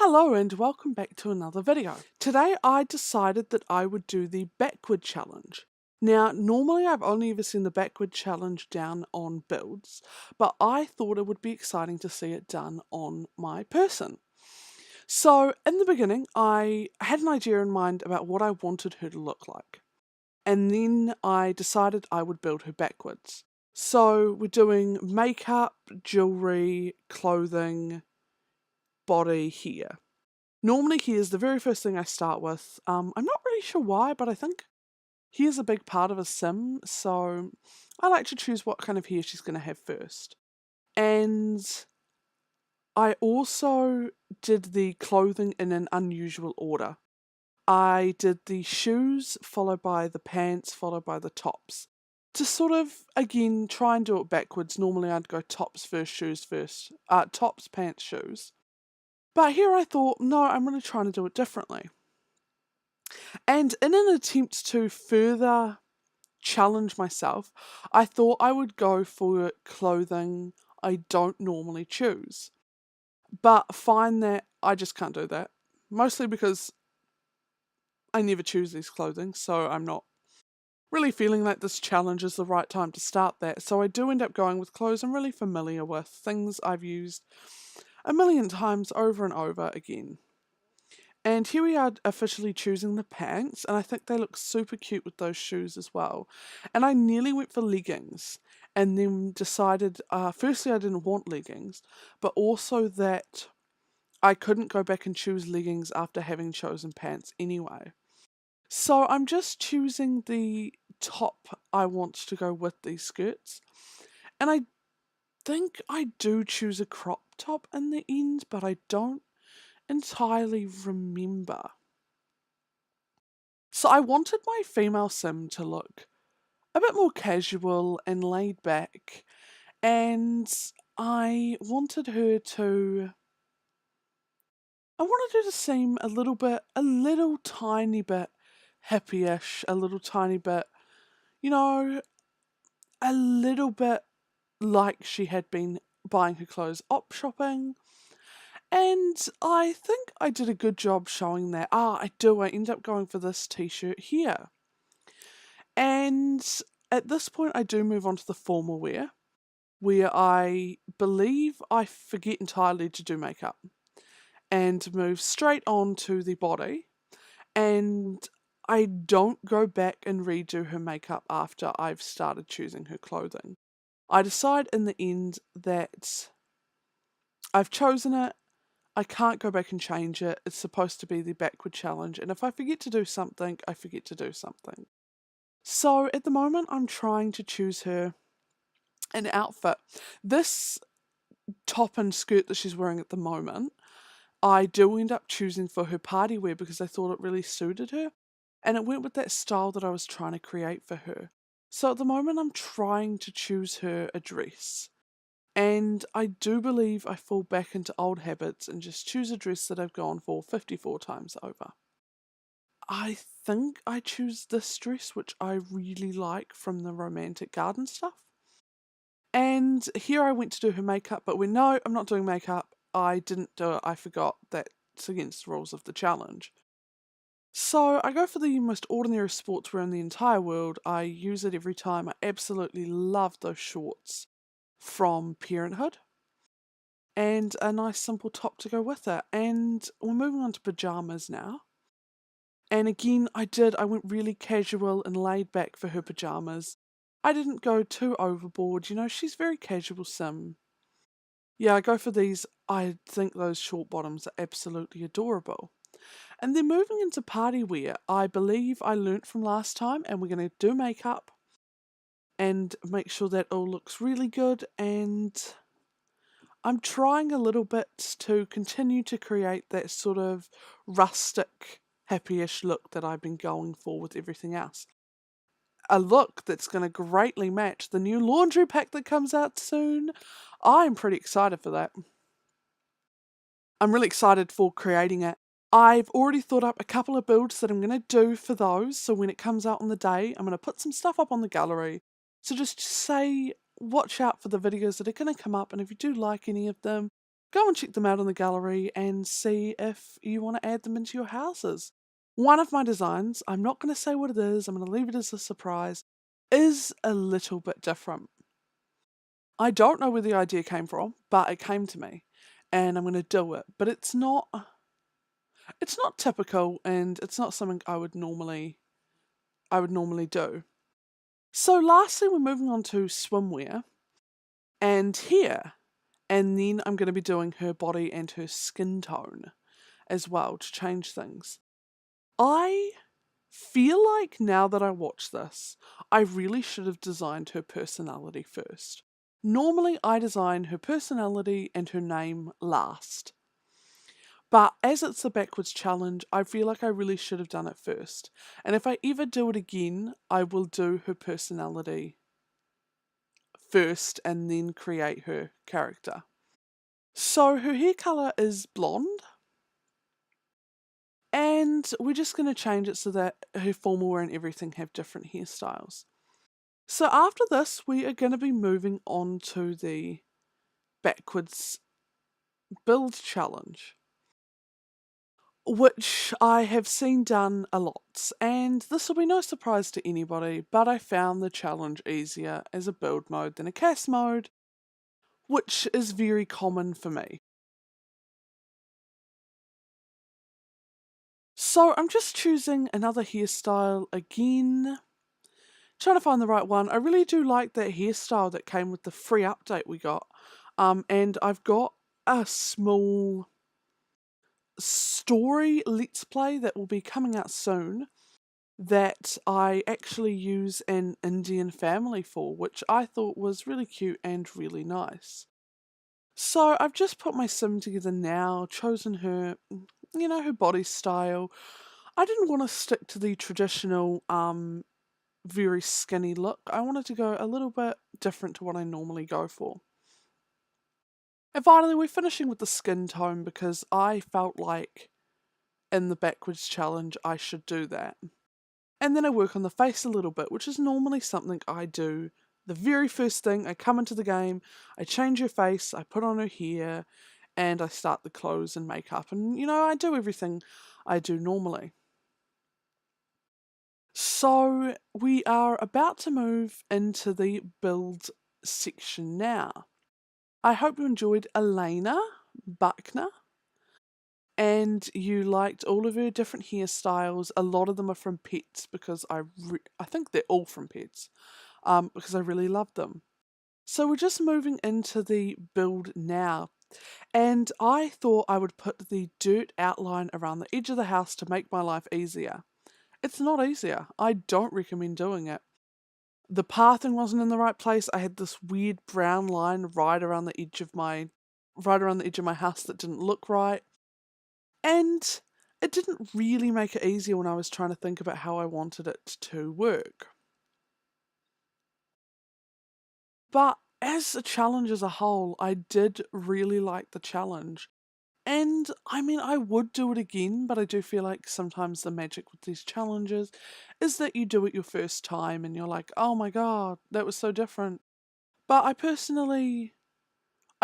Hello and welcome back to another video. Today I decided that I would do the backward challenge. Now, normally I've only ever seen the backward challenge down on builds, but I thought it would be exciting to see it done on my person. So in the beginning, I had an idea in mind about what I wanted her to look like. And then I decided I would build her backwards. So we're doing makeup, jewelry, clothing, body, hair. Normally hair is the very first thing I start with. I'm not really sure why, but I think hair's a big part of a sim, so I like to choose what kind of hair she's going to have first. And I also did the clothing in an unusual order. I did the shoes, followed by the pants, followed by the tops. To sort of, again, try and do it backwards, normally I'd go tops first, shoes first. Tops, pants, shoes. But here I thought, no, I'm really trying to do it differently. And in an attempt to further challenge myself, I thought I would go for clothing I don't normally choose. But find that I just can't do that. Mostly because I never choose these clothing, so I'm not really feeling like this challenge is the right time to start that. So I do end up going with clothes I'm really familiar with, things I've used a million times over and over again. And here we are officially choosing the pants, and I think they look super cute with those shoes as well. And I nearly went for leggings, and then decided, firstly I didn't want leggings, but also that I couldn't go back and choose leggings after having chosen pants anyway. So I'm just choosing the top I want to go with these skirts. And I think I do choose a crop top in the end, but I don't entirely remember. So I wanted my female sim to look a bit more casual and laid back, and I wanted her to seem a little tiny bit hippie-ish, a little tiny bit, you know, a little bit like she had been buying her clothes op shopping. And I think I did a good job showing that. I end up going for this t-shirt here. And at this point, I do move on to the formal wear, where I believe I forget entirely to do makeup and move straight on to the body. And I don't go back and redo her makeup after I've started choosing her clothing. I decide in the end that I've chosen it, I can't go back and change it. It's supposed to be the backward challenge, and if I forget to do something, I forget to do something. So at the moment, I'm trying to choose her an outfit. This top and skirt that she's wearing at the moment, I do end up choosing for her party wear because I thought it really suited her, and it went with that style that I was trying to create for her. So at the moment, I'm trying to choose her a dress. And I do believe I fall back into old habits and just choose a dress that I've gone for 54 times over. I think I choose this dress, which I really like from the Romantic Garden stuff. And here I went to do her makeup, but when no, I'm not doing makeup, I didn't do it. I forgot that it's against the rules of the challenge. So I go for the most ordinary sportswear in the entire world. I use it every time. I absolutely love those shorts from Parenthood. And a nice simple top to go with it. And we're moving on to pajamas now. And again, I went really casual and laid back for her pajamas. I didn't go too overboard, she's very casual sim. Yeah, I go for these. I think those short bottoms are absolutely adorable. And then moving into party wear, I believe I learnt from last time, and we're going to do makeup and make sure that all looks really good. And I'm trying a little bit to continue to create that sort of rustic, happy-ish look that I've been going for with everything else. A look that's going to greatly match the new laundry pack that comes out soon. I'm pretty excited for that. I'm really excited for creating it. I've already thought up a couple of builds that I'm going to do for those, so when it comes out on the day, I'm going to put some stuff up on the gallery. So just say, watch out for the videos that are going to come up, and if you do like any of them, go and check them out in the gallery and see if you want to add them into your houses. One of my designs, I'm not going to say what it is, I'm going to leave it as a surprise, is a little bit different. I don't know where the idea came from, but it came to me and I'm going to do it. But it's not typical and it's not something I would normally do. So lastly, we're moving on to swimwear and hair. And then I'm going to be doing her body and her skin tone as well to change things. I feel like now that I watch this, I really should have designed her personality first. Normally, I design her personality and her name last. But as it's a backwards challenge, I feel like I really should have done it first. And if I ever do it again, I will do her personality first and then create her character. So her hair colour is blonde. And we're just going to change it so that her formal wear and everything have different hairstyles. So after this, we are going to be moving on to the backwards build challenge, which I have seen done a lot. And this will be no surprise to anybody, but I found the challenge easier as a build mode than a cast mode, which is very common for me. So I'm just choosing another hairstyle again. Trying to find the right one. I really do like that hairstyle that came with the free update we got. And I've got a small story let's play that will be coming out soon that I actually use an Indian family for, which I thought was really cute and really nice. So I've just put my sim together now, chosen her, her body style. I didn't want to stick to the traditional very skinny look. I wanted to go a little bit different to what I normally go for. And finally, we're finishing with the skin tone because I felt like in the backwards challenge I should do that. And then I work on the face a little bit, which is normally something I do. The very first thing, I come into the game, I change her face, I put on her hair, and I start the clothes and makeup. And, I do everything I do normally. So we are about to move into the build section now. I hope you enjoyed Elena Buckner and you liked all of her different hairstyles. A lot of them are from Pets because I think they're all from Pets because I really love them. So we're just moving into the build now. And I thought I would put the dirt outline around the edge of the house to make my life easier. It's not easier. I don't recommend doing it. The pathing wasn't in the right place. I had this weird brown line right around the edge of my house that didn't look right. And it didn't really make it easier when I was trying to think about how I wanted it to work. But as a challenge as a whole, I did really like the challenge. And I mean, I would do it again, but I do feel like sometimes the magic with these challenges is that you do it your first time and you're like, oh my god, that was so different. But I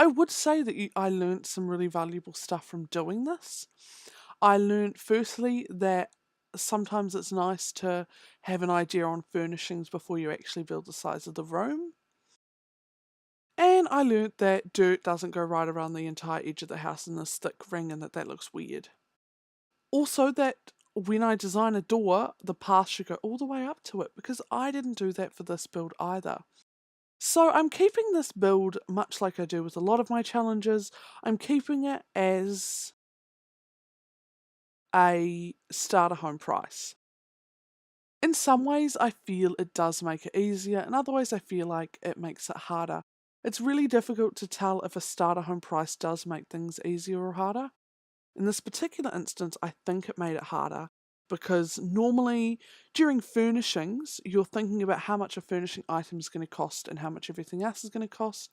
would say that I learnt some really valuable stuff from doing this. I learnt firstly that sometimes it's nice to have an idea on furnishings before you actually build the size of the room. And I learnt that dirt doesn't go right around the entire edge of the house in this thick ring and that looks weird. Also that when I design a door, the path should go all the way up to it because I didn't do that for this build either. So I'm keeping this build much like I do with a lot of my challenges. I'm keeping it as a starter home price. In some ways, I feel it does make it easier. In other ways, I feel like it makes it harder. It's really difficult to tell if a starter home price does make things easier or harder. In this particular instance, I think it made it harder because normally during furnishings, you're thinking about how much a furnishing item is going to cost and how much everything else is going to cost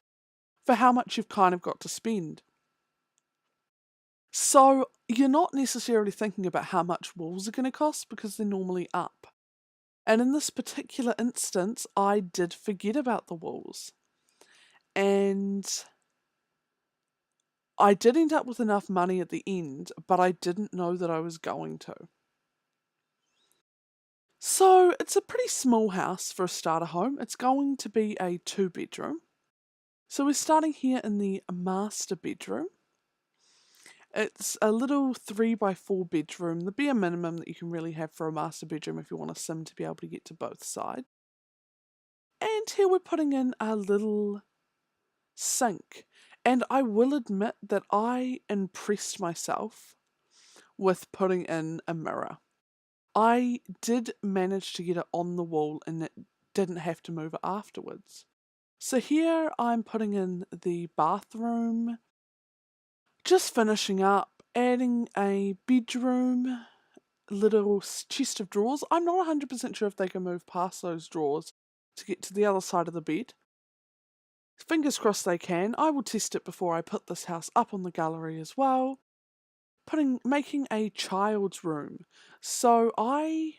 for how much you've kind of got to spend. So you're not necessarily thinking about how much walls are going to cost because they're normally up. And in this particular instance, I did forget about the walls. And I did end up with enough money at the end, but I didn't know that I was going to. So it's a pretty small house for a starter home. It's going to be a 2-bedroom. So we're starting here in the master bedroom. It's a little 3x4 bedroom, the bare minimum that you can really have for a master bedroom if you want a sim to be able to get to both sides. And here we're putting in a little sink. And I will admit that I impressed myself with putting in a mirror. I did manage to get it on the wall and it didn't have to move it afterwards. So here I'm putting in the bathroom, just finishing up, adding a bedroom, little chest of drawers. I'm not 100% sure if they can move past those drawers to get to the other side of the bed. Fingers crossed they can. I will test it before I put this house up on the gallery as well. Making a child's room. So I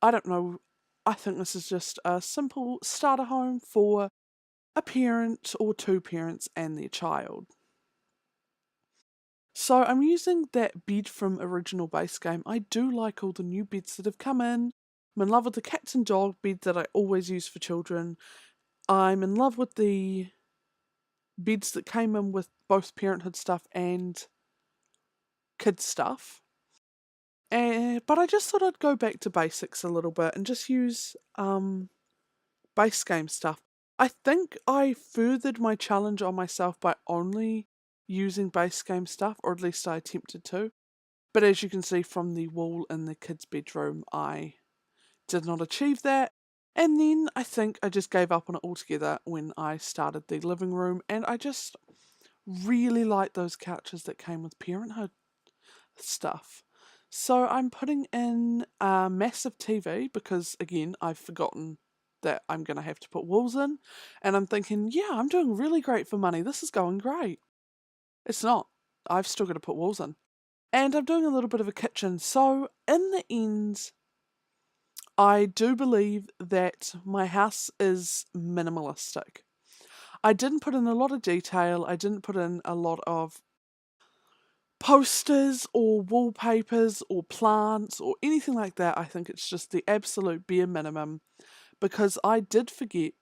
don't know, I think this is just a simple starter home for a parent or 2 parents and their child. So I'm using that bed from original base game. I do like all the new beds that have come in. I'm in love with the cats and dog bed that I always use for children. I'm in love with the beds that came in with both parenthood stuff and kids stuff. But I just thought I'd go back to basics a little bit and just use base game stuff. I think I furthered my challenge on myself by only using base game stuff, or at least I attempted to. But as you can see from the wall in the kids' bedroom, I did not achieve that. And then I think I just gave up on it altogether when I started the living room, and I just really like those couches that came with parenthood stuff. So I'm putting in a massive TV because, again, I've forgotten that I'm going to have to put walls in. And I'm thinking, yeah, I'm doing really great for money. This is going great. It's not. I've still got to put walls in. And I'm doing a little bit of a kitchen. So in the end, I do believe that my house is minimalistic. I didn't put in a lot of detail. I didn't put in a lot of posters or wallpapers or plants or anything like that. I think it's just the absolute bare minimum because I did forget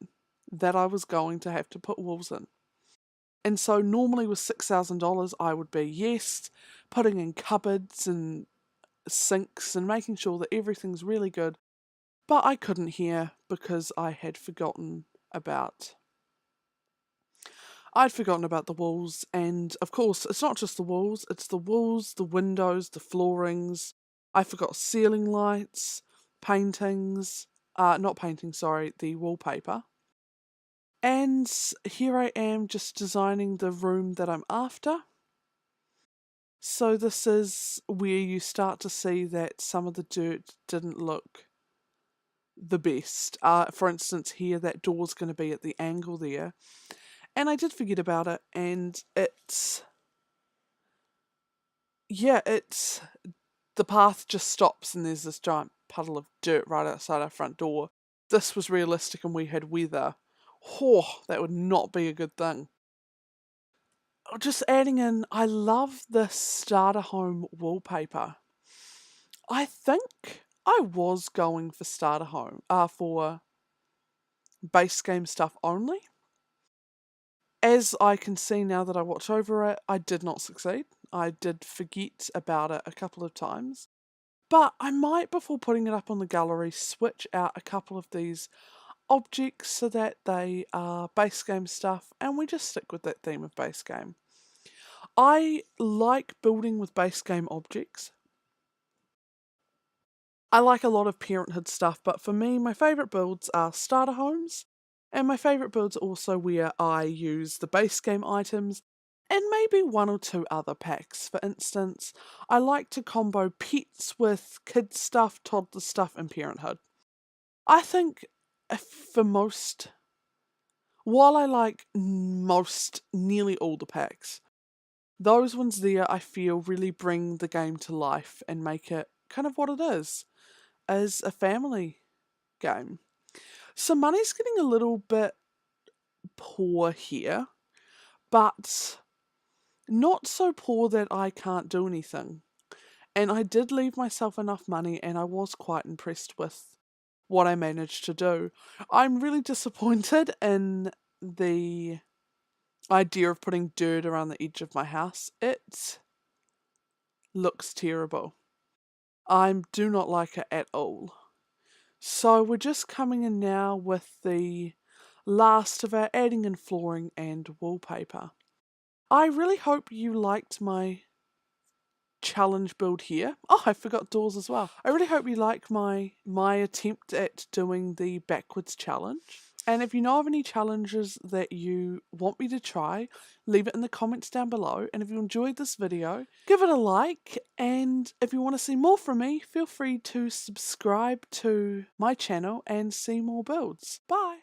that I was going to have to put walls in. And so normally with $6,000 I would be, yes, putting in cupboards and sinks and making sure that everything's really good. But I couldn't here because I'd forgotten about the walls, and of course, it's not just the walls, it's the walls, the windows, the floorings. I forgot ceiling lights, paintings, not painting, sorry, the wallpaper. And here I am just designing the room that I'm after. So this is where you start to see that some of the dirt didn't look the best. For instance, here that door's going to be at the angle there. And I did forget about it, and the path just stops and there's this giant puddle of dirt right outside our front door. This was realistic and we had weather. Oh, that would not be a good thing. Just adding in, I love the starter home wallpaper. I think I was going for starter home, for base game stuff only. As I can see now that I watch over it, I did not succeed. I did forget about it a couple of times. But I might, before putting it up on the gallery, switch out a couple of these objects so that they are base game stuff and we just stick with that theme of base game. I like building with base game objects. I like a lot of parenthood stuff, but for me, my favourite builds are starter homes. And my favourite builds are also where I use the base game items and maybe 1 or 2 other packs. For instance, I like to combo pets with kids stuff, toddler stuff, and parenthood. I think for most, while I like nearly all the packs, those ones there I feel really bring the game to life and make it kind of what it is, as a family game. So money's getting a little bit poor here, but not so poor that I can't do anything. And I did leave myself enough money, and I was quite impressed with what I managed to do. I'm really disappointed in the idea of putting dirt around the edge of my house. It looks terrible. I do not like it at all. So we're just coming in now with the last of our adding in flooring and wallpaper. I really hope you liked my challenge build here. Oh, I forgot doors as well. I really hope you like my attempt at doing the backwards challenge. And if you know of any challenges that you want me to try, leave it in the comments down below. And if you enjoyed this video, give it a like. And if you want to see more from me, feel free to subscribe to my channel and see more builds. Bye!